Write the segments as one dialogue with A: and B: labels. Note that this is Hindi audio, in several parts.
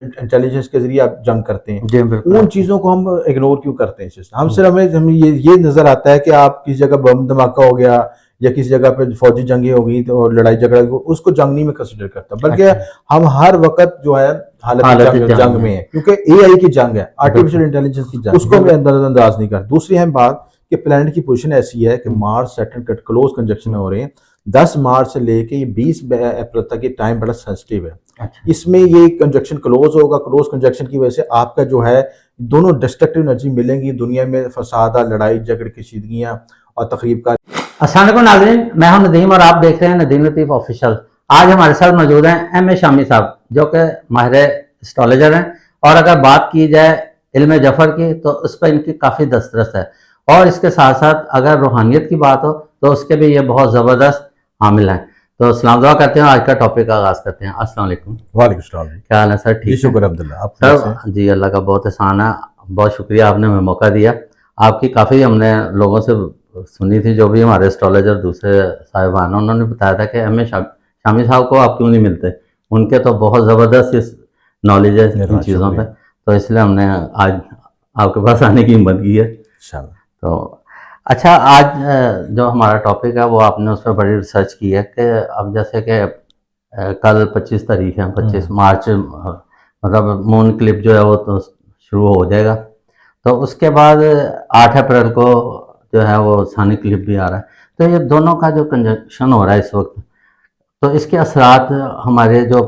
A: इंटेलिजेंस के जरिए आप जंग करते हैं,
B: जी बिल्कुल।
A: उन चीज़ों को हम इग्नोर क्यों करते हैं सिस्टम? हम सिर्फ हमें ये नज़र आता है कि आप किसी जगह बम धमाका हो गया या किसी जगह पे फौजी जंगें हो गई तो लड़ाई झगड़ा हो, उसको जंग नहीं में कंसिडर करता, बल्कि
B: अच्छा,
A: हम हर वक्त जो है हालत
B: हालत
A: जंग
B: जंग
A: जंग
B: में।
A: में है, क्योंकि एआई की जंग है, आर्टिफिशियल
B: बिल्कुल,
A: इंटेलिजेंस की जंग, उसको हमें नजरअंदाज नहीं कर। दूसरी अहम बात कि प्लेनेट की पोजीशन ऐसी है कि मार्स सैटर्न के क्लोज कंजक्शन हो रहे हैं। 10 मार्च से लेके ये 20 अप्रैल तक ये टाइम बड़ा सेंसिटिव है।
B: अच्छा,
A: इसमें ये कंजक्शन क्लोज होगा, क्लोज कंजक्शन की वजह से आपका जो है दोनों डिस्ट्रक्टिव एनर्जी मिलेंगी दुनिया में, फसाद, लड़ाई झगड़े, कशीदगियाँ और तकरीब का।
B: अस्सलाम वालेकुम नाज़रीन, मैं हूं नदीम और आप देख रहे हैं नदीम लतीफ़ ऑफिशियल। आज हमारे साथ मौजूद हैं एम ए शामी साहब, जो कि माहिर एस्ट्रोलॉजर हैं। और अगर बात की जाए इल्म जफ़र की तो उस पर इनकी काफ़ी दस्तरस है। और इसके साथ साथ अगर रूहानियत की बात हो तो उसके भी ये बहुत ज़बरदस्त हामिल हैं। तो सलाम दुआ करते हैं, आज का टॉपिक का आगाज़ करते हैं। अस्सलाम वालेकुम।
A: वालेकुम सलाम जी।
B: क्या हाल है सर?
A: जी
B: ठीक है
A: शुक्र अब्दुल्ला, आप कैसे हैं?
B: सर? जी अल्लाह का बहुत एहसान है, बहुत शुक्रिया आपने हमें मौका दिया। आपकी काफ़ी हमने लोगों से सुनी थी, जो भी हमारे एस्ट्रोलॉजर दूसरे साहिबान, उन्होंने बताया था कि हमें शामी साहब को आप क्यों नहीं मिलते, उनके तो बहुत ज़बरदस्त इस नॉलेज है इन
A: धन्यवाद,
B: चीज़ों पे।
A: शुक्रिया।
B: तो इसलिए हमने आज आपके पास आने की हिम्मत की है।
A: इंशाल्लाह।
B: तो अच्छा, आज जो हमारा टॉपिक है वो आपने उस पर बड़ी रिसर्च की है कि अब जैसे कि कल 25 तारीख है, 25 मार्च, मतलब मून क्लिप जो है वो तो शुरू हो जाएगा। तो उसके बाद 8 अप्रैल को जो है वो सानी क्लिप भी आ रहा है। तो ये दोनों का जो कंजक्शन हो रहा है इस वक्त, तो इसके असरात हमारे जो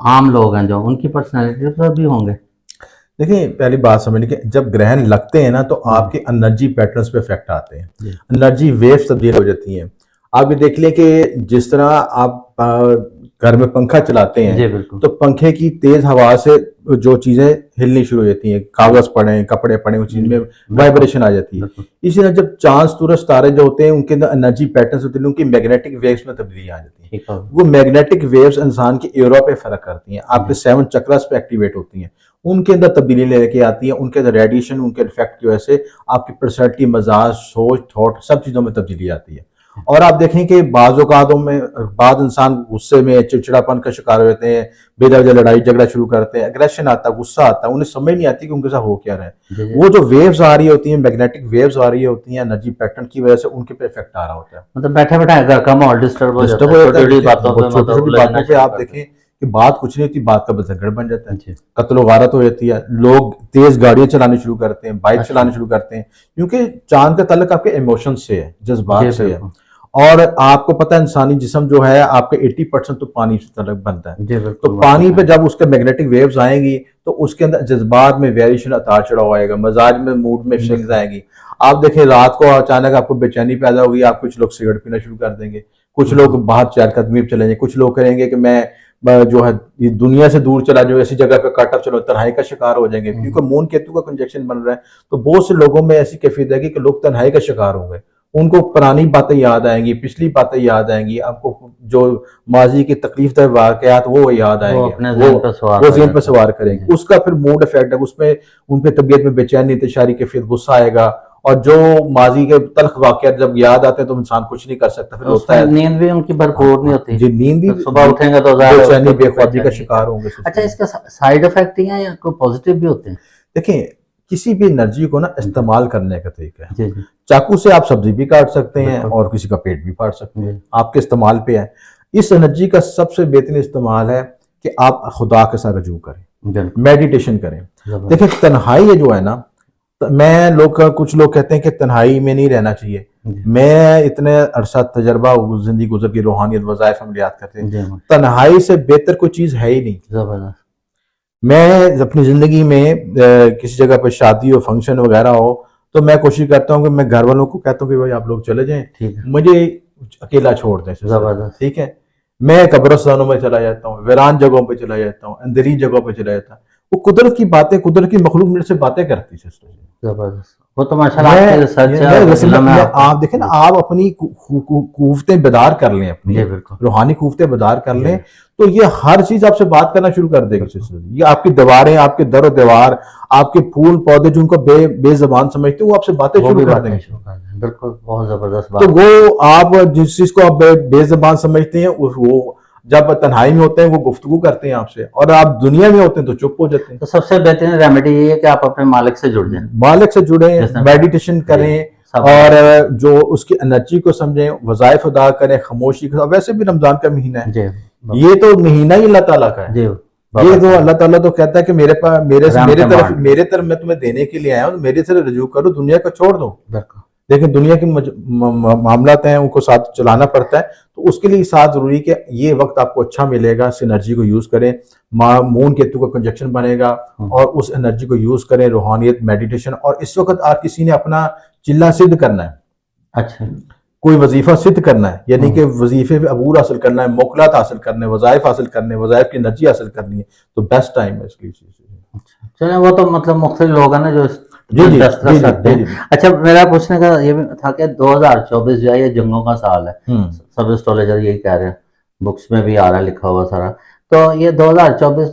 B: आम लोग हैं जो उनकी पर्सनैलिटी पर भी होंगे।
A: देखिए, पहली बात समझने की, जब ग्रहण लगते हैं ना तो आपके एनर्जी पैटर्न्स पे इफेक्ट आते हैं,
B: जी
A: एनर्जी वेव्स तब्दील हो जाती हैं। आप ये देख लें कि जिस तरह आप घर में पंखा चलाते हैं
B: जी बिल्कुल।
A: तो पंखे की तेज हवा से जो चीजें हिलनी शुरू हो जाती हैं, कागज पड़े, कपड़े पड़े, उस चीज में वाइब्रेशन आ जाती है।
B: बिल्कुल
A: इसी तरह जब चांद सूरज तारे जो होते हैं उनके अंदर एनर्जी पैटर्न्स होते हैं, उनकी मैग्नेटिक वेव्स में तब्दीली आ जाती है।
B: ठीक है।
A: वो मैग्नेटिक वेव्स इंसान के एरा पे फर्क करती हैं, आपके 7 चक्रस पे एक्टिवेट होती हैं, उनके अंदर तब्दीली लेके आती है, उनके अंदर रेडिएशन, उनके इफेक्ट की वजह से आपकी पर्सनैलिटी, मिजाज, सोच, थॉट, सब चीज़ों में तब्दीली आती है। और आप देखें कि बाज़ औक़ातों में बाद इंसान गुस्से में चिड़चिड़ापन का शिकार हो जाते हैं, बेवजह लड़ाई झगड़ा शुरू करते हैं, एग्रेशन आता है, गुस्सा आता है, उन्हें समझ नहीं आती कि उनके साथ हो क्या रहा है। वो जो वेव्स आ रही होती हैं, मैग्नेटिक वेव्स आ रही होती हैं एनर्जी पैटर्न की वजह से, उनके पे इफेक्ट आ रहा होता है।
B: मतलब बैठे बैठे घर का माहौल डिस्टर्ब हो जाता
A: डिस्टर्ब
B: है,
A: हो जाता
B: छोटी
A: है।
B: छोटी
A: देखिए,
B: बातों पे
A: छोटी
B: मतलब
A: छोटी
B: उलझना
A: बातों पे
B: शुरू
A: आप
B: कर
A: देखें
B: देते
A: कि बात कुछ नहीं होती, बात का बजगड़ बन जाता है,
B: हैं। जी
A: कत्लो गारत हो जाती है, लोग तेज गाड़ियां चलानी शुरू करते हैं, बाइक
B: अच्छा,
A: चलानी शुरू करते हैं, क्योंकि चांद का ताल्लुक आपके इमोशन से है,
B: जी
A: जज्बात से है।
B: बिल्कुल।
A: और आपको पता है इंसानी जिस्म जो है आपके 80% तो पानी से तलक बनता है।
B: जी
A: तो
B: बिल्कुल,
A: पानी
B: वाक़ई
A: पे
B: है।
A: जब उसके मैग्नेटिक वेव्स आएंगी तो उसके अंदर जज्बात में वेरिएशन, उतार चढ़ाव आएगा, मजाज में, मूड में स्विंग्स
B: बिल्कुल।
A: आएंगी। आप देखें रात को अचानक आपको बेचैनी पैदा होगी, आप कुछ लोग सिगरेट पीना शुरू कर देंगे, कुछ लोग बाहर चहलकदमी पे चले जाएंगे, कुछ लोग करेंगे कि मैं जो है ये दुनिया से दूर चला जाऊं, ऐसी जगह पे कट ऑफ चलो, तन्हाई का शिकार हो जाएंगे, क्योंकि मून केतु का कंजक्शन बन रहा है। तो बहुत से लोगों में ऐसी कैफियत है कि लोग तन्हाई का शिकार हो गए, उनको पुरानी बातें याद आएंगी, पिछली बातें याद आएंगी, आपको जो माजी की तकलीफ दह वाकयात वो याद
B: वो
A: आएंगे,
B: अपने
A: वो
B: ज़हन पे सवार
A: वो
B: कर
A: जेहन पर
B: जाता
A: सवार
B: है।
A: करेंगे,
B: जी,
A: उसका फिर मूड इफेक्ट है, उसमें उनके तबीयत में बेचैनी, इंतशारी कैफियत, गुस्सा आएगा। और जो माजी के तल्ख वाकयात जब याद आते हैं तो इंसान कुछ नहीं कर सकता, फिर
B: तो
A: रोता
B: उसमें
A: है।
B: नींद भी उनकी भरपूर नहीं होती।
A: जी, नींद भी
B: तो सुबह उठेंगे तो ज़ाहिर है
A: बेचैनी,
B: उसको भी
A: बेख्वाबी का
B: बेचैनी है।
A: शिकार होंगे,
B: अच्छा,
A: सुस्ती में।
B: इसके साइड इफ़ेक्ट ही हैं या कोई पॉज़िटिव भी होते हैं?
A: देखिए, किसी भी एनर्जी को ना
B: जी,
A: इस्तेमाल करने का तरीका है।
B: जी, जी,
A: चाकू से आप सब्जी भी काट सकते हैं
B: बिल्कुल।
A: और किसी का पेट भी फाड़ सकते
B: जी,
A: हैं, आपके इस्तेमाल पे है। इस एनर्जी का सबसे बेहतरीन इस्तेमाल है कि आप खुदा के साथ रजू करें,
B: बिल्कुल,
A: मेडिटेशन करें। देखिए,
B: ज़बरदस्त।
A: तन्हाई ये जो है ना, मैं लोग कुछ लोग कहते हैं कि तन्हाई में नहीं रहना चाहिए।
B: जी,
A: मैं इतने अरसा तजर्बा जिंदगी गुजर की, रूहानियत, वज़ाइफ हम याद करते हैं,
B: जी, माशा
A: तन्हाई से बेहतर कोई चीज़ है ही नहीं।
B: ज़बरदस्त।
A: मैं अपनी ज़िंदगी में किसी जगह पे शादी हो, फंक्शन वगैरह हो, तो मैं कोशिश करता हूँ कि मैं घर वालों को कहता हूँ कि भाई आप लोग चले जाएँ,
B: ठीक है,
A: मुझे अकेला छोड़ दें सिलसिले में,
B: ज़बरदस्त।
A: ठीक है? मैं कब्रिस्तानों में चला जाता हूँ, वीरान जगहों पे चला जाता हूँ, अंदरीन जगहों पे चला जाता हूँ। वो कुदरत की बातें, कुदरत की मखलूक मेरे से बातें करती है सिस्टर जी।
B: ज़बरदस्त। वो तो माशाल्लाह आपकी रिसर्च है
A: मैं
B: और
A: वैसे
B: इल्म है
A: मैं
B: आपको।
A: आप देखें ना,
B: जी,
A: आप अपनी कुव्वतें बेदार कर लें, अपनी
B: जी बिल्कुल।
A: रूहानी कुव्वतें बेदार कर
B: जी,
A: लें, तो ये हर चीज आपसे बात करना शुरू कर देगी
B: बिल्कुल।
A: सिस्टर जी। ये आपकी दीवारें, आपके दर दीवार, आपके फूल पौधे जिनको बेजबान समझते हैं, वो आपसे बातें
B: वो
A: शुरू
B: भी
A: कर
B: बातें
A: देंगे।
B: शुरू कर दें, बिल्कुल, बहुत ज़बरदस्त
A: तो
B: बात है।
A: वो आप जिस चीज को आप बेजबान समझते हैं, वो जब तन्हाई में होते हैं वो गुफ्तगू करते हैं आपसे, और आप दुनिया में होते हैं तो चुप हो जाते हैं।
B: तो सबसे बेहतरीन रेमेडी ये है कि आप अपने मालिक से जुड़ जाएं,
A: मालिक से जुड़े,
B: जैसे
A: मेडिटेशन करें,
B: सब
A: और जो उसकी एनर्जी को समझें, वज़ाइफ अदा करें, खामोशी को। वैसे भी रमजान का महीना है,
B: जी
A: ये तो महीना ही अल्लाह ताला का है।
B: जी
A: ये तो अल्लाह ताला तो कहता है कि मेरे पास
B: रहम के बांट।
A: मेरे तरफ मैं तुम्हें देने के लिए आया हूँ, मेरे तरफ रजू करो, दुनिया को छोड़ दो।
B: बिल्कुल
A: लेकिन दुनिया के मामलात हैं, उनको साथ चलाना पड़ता है, तो उसके लिए साथ जरूरी कि ये वक्त आपको अच्छा मिलेगा, इस एनर्जी को यूज करें। मून केतु का कंजक्शन बनेगा, और उस एनर्जी को यूज करें, रूहानियत, मेडिटेशन। और इस वक्त आप किसी ने अपना चिल्ला सिद्ध करना है,
B: अच्छा
A: कोई वजीफा सिद्ध करना है, यानी कि वजीफे पे अबूर हासिल करना है, मोकलात हासिल करने, वजाइफ हासिल करने, वजाइफ की एनर्जी हासिल करनी है, तो बेस्ट टाइम है इसकी।
B: चलिए, वो तो मतलब मुख्तलिफ लोग हैं ना जो
A: जी जी
B: दस्तरस
A: जी
B: रखते
A: जी
B: हैं।
A: जी।
B: अच्छा, मेरा पूछने का ये भी था कि 2024 जो है ये जंगों का साल है, सब एस्ट्रोलॉजर यही कह रहे हैं, बुक्स में भी आ रहा है लिखा हुआ सारा। तो ये 2024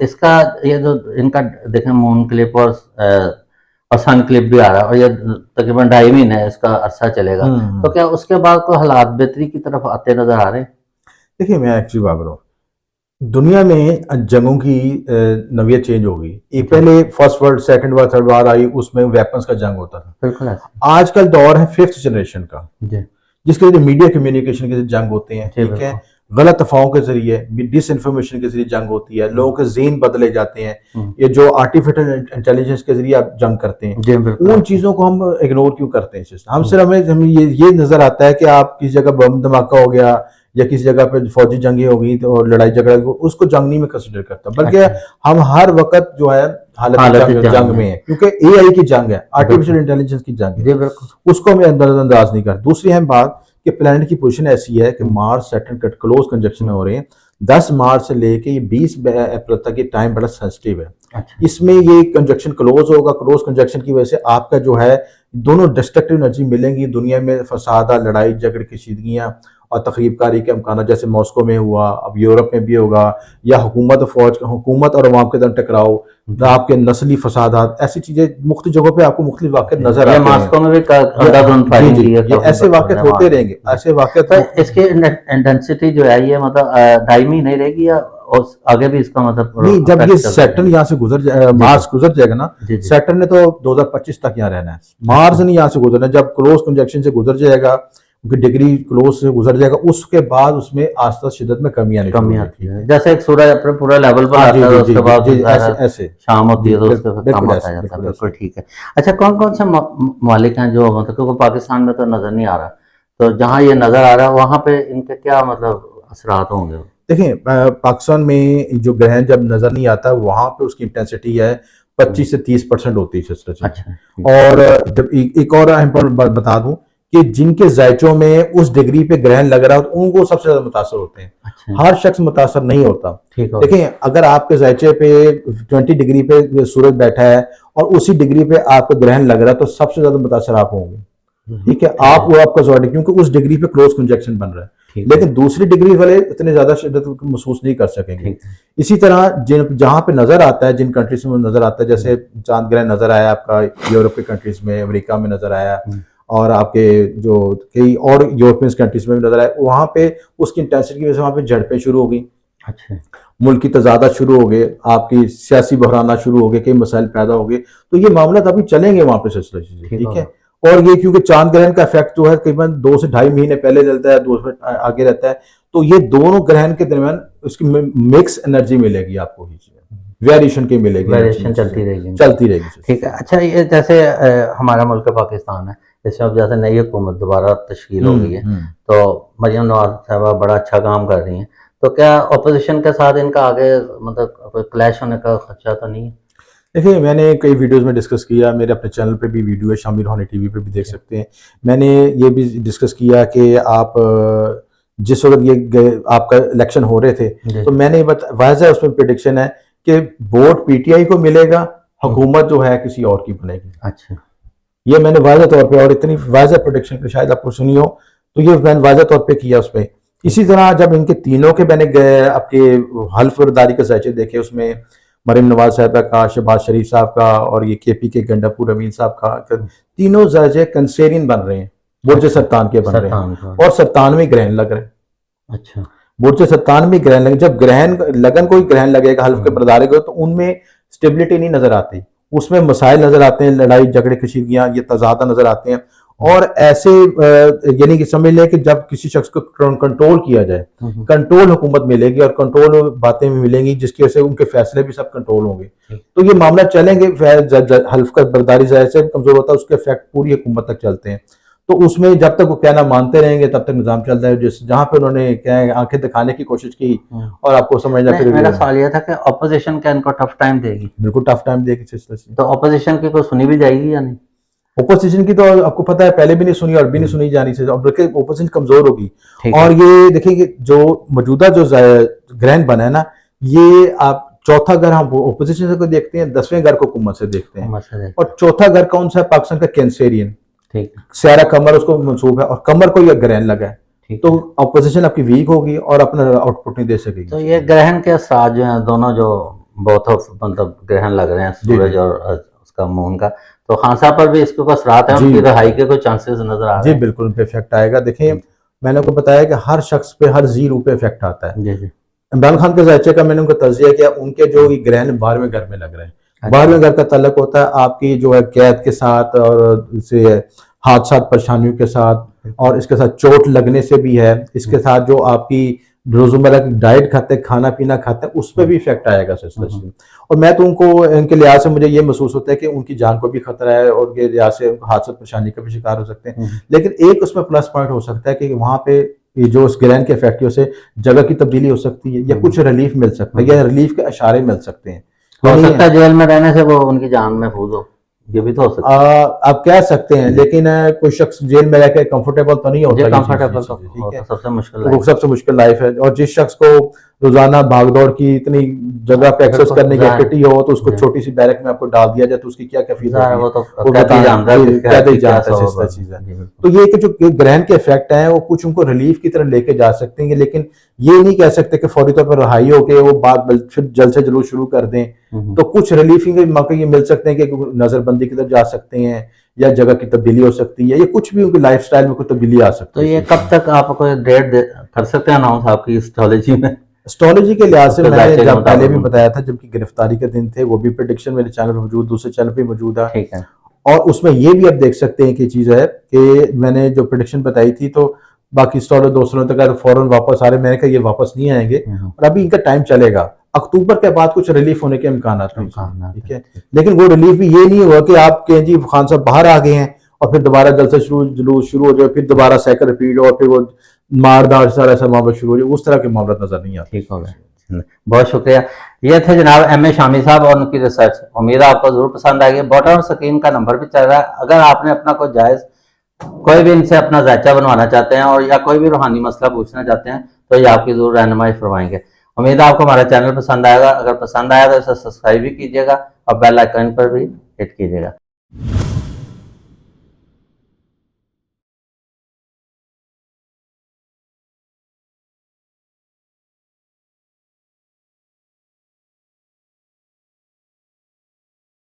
B: इसका ये जो इनका देखें मून क्लिप और सन क्लिप भी आ रहा है, और ये तकरीबन 2.5 महीने इसका अरसा चलेगा। तो क्या उसके बाद कोई हालात बेहतरी की तरफ आते नजर आ रहे हैं?
A: देखिए, मैं एक्चुअली बात करूँ, दुनिया में जंगों की नौयत चेंज हो गई। एक पहले first world, second world, third war आई, उसमें वेपन्स का जंग होता था।
B: बिल्कुल ऐसा।
A: आजकल दौर है फिफ्थ जनरेशन का,
B: जी
A: जिसके जरिए मीडिया कम्युनिकेशन के जंग होते हैं,
B: जी
A: ठीक है,
B: बिल्कुल।
A: गलत अफवाहों के जरिए, डिस इन्फॉर्मेशन के जरिए जंग होती है, लोगों के ज़हन बदले जाते हैं, ये जो आर्टिफिशियल इंटेलिजेंस के जरिए आप जंग करते हैं,
B: जी बिल्कुल।
A: उन चीज़ों को हम इग्नोर क्यों करते हैं? हम सिर्फ हमें ये नजर आता है कि आप किसी जगह बम धमाका हो गया, या किसी जगह पे फौजी जंगी हो गई तो और लड़ाई झगड़ा, उसको जंग नहीं में कंसिडर करता, बल्कि हम हर वक्त जो है हालत जंग में है, क्योंकि एआई की जंग है, आर्टिफिशियल इंटेलिजेंस की जंग
B: जी
A: है,
B: बिल्कुल।
A: उसको हमें नजरअंदाज नहीं कर। दूसरी अहम बात कि प्लैनेट की पोजीशन ऐसी है कि मार्स सैटर्न का क्लोज कंजक्शन हो रहे हैं। 10 मार्च से लेके ये 20 अप्रैल तक ये टाइम बड़ा सेंसिटिव है।
B: अच्छा
A: इसमें ये कंजक्शन क्लोज होगा, क्लोज कंजक्शन की वजह से आपका जो है दोनों डिस्ट्रक्टिव एनर्जी मिलेंगी दुनिया में, फसादा, लड़ाई झगड़े, कशीदगियाँ और तखरीबकारी के अमकान, जैसे मॉस्को में हुआ, अब यूरोप में भी होगा, या हुकूमत और अवाम के दर टकराव, आपके नस्ली फसादात, ऐसी चीजें मुख्तलिफ जगहों पे आपको मुख्तलिफ वाक़े नजर आते हैं।
B: मास्को में भी अंधाधुंध फायरिंग की है,
A: ये ऐसे वाक़े होते रहेंगे, ऐसे वाक़े।
B: तो इसकी इंटेंसिटी जो है ये मतलब 2.5 महीने रहेगी या और आगे भी इसका मतलब
A: नहीं, जब ये
B: effect चलता
A: सैटर्न यहाँ से मार्स गुजर जाएगा ना,
B: जी जी
A: सैटर्न ने तो 2025 तक यहाँ रहना है, मार्स नहीं यहाँ से गुजरना। जब क्लोज कंजक्शन से गुजर जाएगा, उनकी डिग्री क्लोज से गुजर जाएगा, उसके बाद उसमें आस्ता शिद्दत में कमी आनी शुरू
B: आती है। जैसे एक सूरज अपने पूरा लेवल पर
A: हाँ,
B: आता है, उसके बाद
A: ऐसे
B: शाम होती है तो
A: बिल्कुल
B: उसके कम आता जाता है। बिल्कुल ठीक है। अच्छा, कौन कौन से ममालिक हैं जो मतलब, क्योंकि पाकिस्तान में तो नजर नहीं आ रहा, तो जहाँ ये नजर आ रहा है वहाँ पे इनके क्या मतलब असरात होंगे?
A: देखें, पाकिस्तान में जो ग्रहण जब नजर नहीं आता, वहां पे उसकी इंटेंसिटी है 25 से 30% होती है सिस्टर जी।
B: अच्छा
A: और जब एक और इम्पोर्टेंट बात बता दूं कि जिनके जायचों में उस डिग्री पे ग्रहण लग रहा हो, तो उनको सबसे ज्यादा मुतासर होते हैं।
B: अच्छा
A: हर शख्स मुतासर नहीं होता।
B: ठीक है।
A: देखें, अगर आपके जायचे पे 20 डिग्री पे सूरज बैठा है और उसी डिग्री पे आपका ग्रहण लग रहा है, तो सबसे ज्यादा मुतासर आप होंगे, ठीक है, आप वो आपका जोड़ी, क्योंकि उस डिग्री पे क्लोज कंजक्शन बन रहा है। लेकिन दूसरी डिग्री वाले इतने ज्यादा शिद्दत महसूस नहीं कर सकेंगे। इसी तरह जहां पे नजर आता है, जिन कंट्रीज में नजर आता है, जैसे चांद ग्रहण नजर आया आपका यूरोप के कंट्रीज में, अमेरिका में नजर आया, और आपके जो कई और यूरोपियन कंट्रीज में भी नजर आया, वहां पे उसकी इंटेंसिटी की वजह से वहां पे झड़पें शुरू हो गई,
B: अच्छा
A: मुल्क की तजादा शुरू हो गए, आपकी सियासी बहराना शुरू हो गए, कई मसाइल पैदा हो गए। तो ये मामला अभी चलेंगे वहां पे सिलसिले, ठीक है। और ये क्योंकि चांद ग्रहण का इफेक्ट जो है करीबन 2 से 2.5 महीने पहले चलता है, 2 से आगे रहता है, तो ये दोनों ग्रहण के दरमियान उसकी मिक्स एनर्जी मिलेगी आपको, वेरिएशन की मिलेगी,
B: वेरिएशन चलती रहेगी। ठीक है। अच्छा, ये जैसे हमारा मुल्क पाकिस्तान है, इसमें अब जैसे नई हुकूमत दोबारा तश्कील हो गई है, तो मरियम नवाज साहबा बड़ा अच्छा काम कर रही हैं, तो क्या अपोजिशन के साथ इनका आगे मतलब क्लैश होने का खदशा तो नहीं है?
A: देखिए, मैंने कई वीडियोस में डिस्कस किया, मेरे अपने चैनल पे भी वीडियो है, शामिल होने टीवी पे भी देख सकते हैं। मैंने ये भी डिस्कस किया कि आप जिस वक्त ये आपका इलेक्शन हो रहे थे, तो मैंने वाज़ह उसमें प्रेडिक्शन है कि वोट पीटीआई को मिलेगा, हुकूमत जो है किसी और की बनेगी।
B: अच्छा, ये
A: मैंने वाज़ह तौर पे, और इतनी वाज़ह प्रेडिक्शन कि शायद आपको सुनी हो, तो ये मैंने वाज़ह तौर पे किया उस पर। इसी तरह जब इनके तीनों के मैंने आपके हल्फ बर्दारी के जायचे देखे, उसमें मरीम नवाज साहब का, शहबाज शरीफ साहब का, और ये केपी के गंडापुर अमीन साहब का, तीनों जायचे कंसेरियन बन रहे हैं, बुर्ज सरतान के बन रहे हैं, और 97 ग्रहण लग रहे हैं।
B: अच्छा।
A: बुर्ज 97 में ग्रहण लगे, जब ग्रहण लगन कोई ग्रहण लगेगा हल्फ के बरदारे को, तो उनमें स्टेबिलिटी नहीं नजर आती, उसमें मसाइल नजर आते हैं, लड़ाई झगड़े कशीगियां ये तजादा नजर आते हैं। और ऐसे यानी कि समझ लें कि जब किसी शख्स को कंट्रोल किया जाए, कंट्रोल हुकूमत मिलेगी और कंट्रोल बातें भी मिलेंगी जिसकी वजह से उनके फैसले भी सब कंट्रोल होंगे, तो ये मामला चलेंगे। हल्फ का बरदारी जाहिर से कमजोर होता है, उसके इफेक्ट पूरी हुकूमत तक चलते हैं। तो उसमें जब तक वो कहना मानते रहेंगे तब तक निजाम चलता है। जिस जहां पे उन्होंने क्या है आंखें दिखाने की कोशिश की और आपको समझना, फिर
B: मेरा सवाल यह था कि ऑपोजिशन क्या इनको टफ टाइम देगी?
A: बिल्कुल टफ टाइम देगी सिलसिले से।
B: तो ऑपोजिशन की कोई सुनी भी जाएगी या नहीं?
A: ओपोजिशन की तो आपको पता है पहले भी नहीं सुनी और भी नहीं सुनी जानी चाहिए, और बल्कि ओपोजिशन कमजोर होगी।
B: ठीक
A: और
B: है।
A: ये देखिए जो मौजूदा जो ग्रहण बना है ना, ये आप चौथा घर हम ओपोजिशन से को देखते हैं, 10वें घर को हुकूमत से देखते हैं।
B: मसला है।
A: और चौथा घर कौन सा है? पाकिस्तान का कैंसेरियन,
B: ठीक है।
A: सारा कमर उसको मंसूब है और कमर को यह ग्रहण लगा है,
B: ठीक
A: तो
B: है।
A: अपोजिशन आपकी वीक होगी और अपना आउटपुट नहीं दे सकेगी।
B: तो ये ग्रहण के असरात जो हैं दोनों, जो बोथ ऑफ मतलब ग्रहण लग रहे हैं सूरज और उसका मून का, तो खान साहब पर भी इसके ऊपर असरात है,
A: जी।
B: उनकी रहाई के कोई चांसेस नजर आ
A: जी
B: रहे हैं?
A: बिल्कुल उन पे इफेक्ट आएगा। देखिए मैंने आपको बताया कि हर शख्स पे, हर जी रूह पे इफेक्ट आता है।
B: जी जी।
A: इमरान खान के जायचे का मैंने उनका तज्जिया किया, उनके जो ये ग्रहण 12वें घर में लग रहे हैं। 12वें घर का ताल्लुक होता है आपकी जो है कैद के साथ और से हादसा परेशानियों के साथ, और इसके साथ चोट लगने से भी है, इसके साथ जो आपकी रोजमर्रा की डाइट खाते हैं, खाना पीना खाते हैं, उस पर भी इफेक्ट आएगा सिलसिले। और मैं तो उनको इनके लिहाज से मुझे ये महसूस होता है कि उनकी जान को भी खतरा है और उनके लिहाज से हादसा परेशानी का भी शिकार हो सकते हैं। लेकिन एक उसमें प्लस पॉइंट हो सकता है कि वहां पे ये जो उस ग्रहण के इफेक्ट से जगह की तब्दीली हो सकती है, या कुछ रिलीफ मिल सकता है, या रिलीफ के इशारे मिल सकते हैं।
B: हो सकता है जेल में रहने से वो उनकी जान महफूज हो, ये भी तो हो सकता है।
A: आप कह सकते हैं, लेकिन कोई शख्स जेल में रहकर कंफर्टेबल तो नहीं होता।
B: कंफर्टेबल तो
A: ठीक है,
B: सबसे मुश्किल
A: तो
B: लाइफ
A: सबसे मुश्किल लाइफ है। और जिस शख्स को रोजाना भागदौड़ की इतनी जगह पे एक्सेस करने की एक्टिविटी हो, तो उसको छोटी सी बैरक में आपको डाल दिया जाए तो उसकी क्या कैफियत होगी,
B: वो तो
A: वो
B: कैद ही जानता है,
A: बताएं, क्या ही जानता है इस चीज है। तो ये कि जो ग्रहण के इफेक्ट हैं वो कुछ उनको रिलीफ की तरफ लेके जा सकते हैं, लेकिन ये नहीं कह सकते कि फौरी तौर पर रहाई होके वो बात फिर जल्द से जल्द शुरू कर दें। तो कुछ रिलीफिंग के मौके ये मिल सकते हैं कि नजरबंदी की तरफ जा सकते हैं, या जगह की तब्दीली हो सकती है, या कुछ भी उनकी लाइफस्टाइल में कोई तब्दीली आ सकती
B: तो
A: है।
B: ये कब तक आप कोई डेट कर सकते हैं अनाउंस आपकी एस्ट्रोलॉजी में?
A: एस्ट्रोलॉजी के लिहाज से
B: उसके
A: मैंने
B: जायचे के
A: जब पहले भी
B: मुताबिक।
A: बताया था, जबकि गिरफ्तारी के दिन थे, वो भी प्रेडिक्शन मेरे चैनल पर मौजूद, दूसरे चैनल पे मौजूद है।
B: ठीक है।
A: और उसमें ये भी आप देख सकते हैं कि चीज है कि मैंने जो प्रेडिक्शन बताई थी, तो बाकी स्टॉलर दोस्तों तक तो फौरन वापस आ रहे, मैंने कहा ये वापस नहीं आएंगे और अभी इनका टाइम चलेगा। अक्टूबर के बाद कुछ रिलीफ होने के इम्कान हैं, ठीक है। लेकिन वो रिलीफ भी ये नहीं हुआ कि आप कहें जी खान साहब बाहर आ गए हैं और फिर दोबारा जलसा जुलूस शुरू हो जाए, फिर दोबारा साइकिल रिपीट हो और फिर वो मारदार सारा ऐसा मामला शुरू हो जाए, उस तरह के मामला नजर नहीं आते।
B: ठीक हो गया, बहुत शुक्रिया। ये थे जनाब एम ए शामी साहब और उनकी रिसर्च। उम्मीद है आपको जरूर पसंद आएगी। बॉटम स्क्रीन का नंबर भी चल रहा है, अगर आपने अपना कोई जायज कोई भी इनसे अपना जायचा बनवाना चाहते हैं और या कोई भी रूहानी मसला पूछना चाहते हैं, तो ये आपकी जरूर रहनुमाई फरमाएंगे। उम्मीद है आपको हमारा चैनल पसंद आएगा। अगर पसंद आया तो इसे सब्सक्राइब भी कीजिएगा और बेल आइकन पर भी हिट कीजिएगा।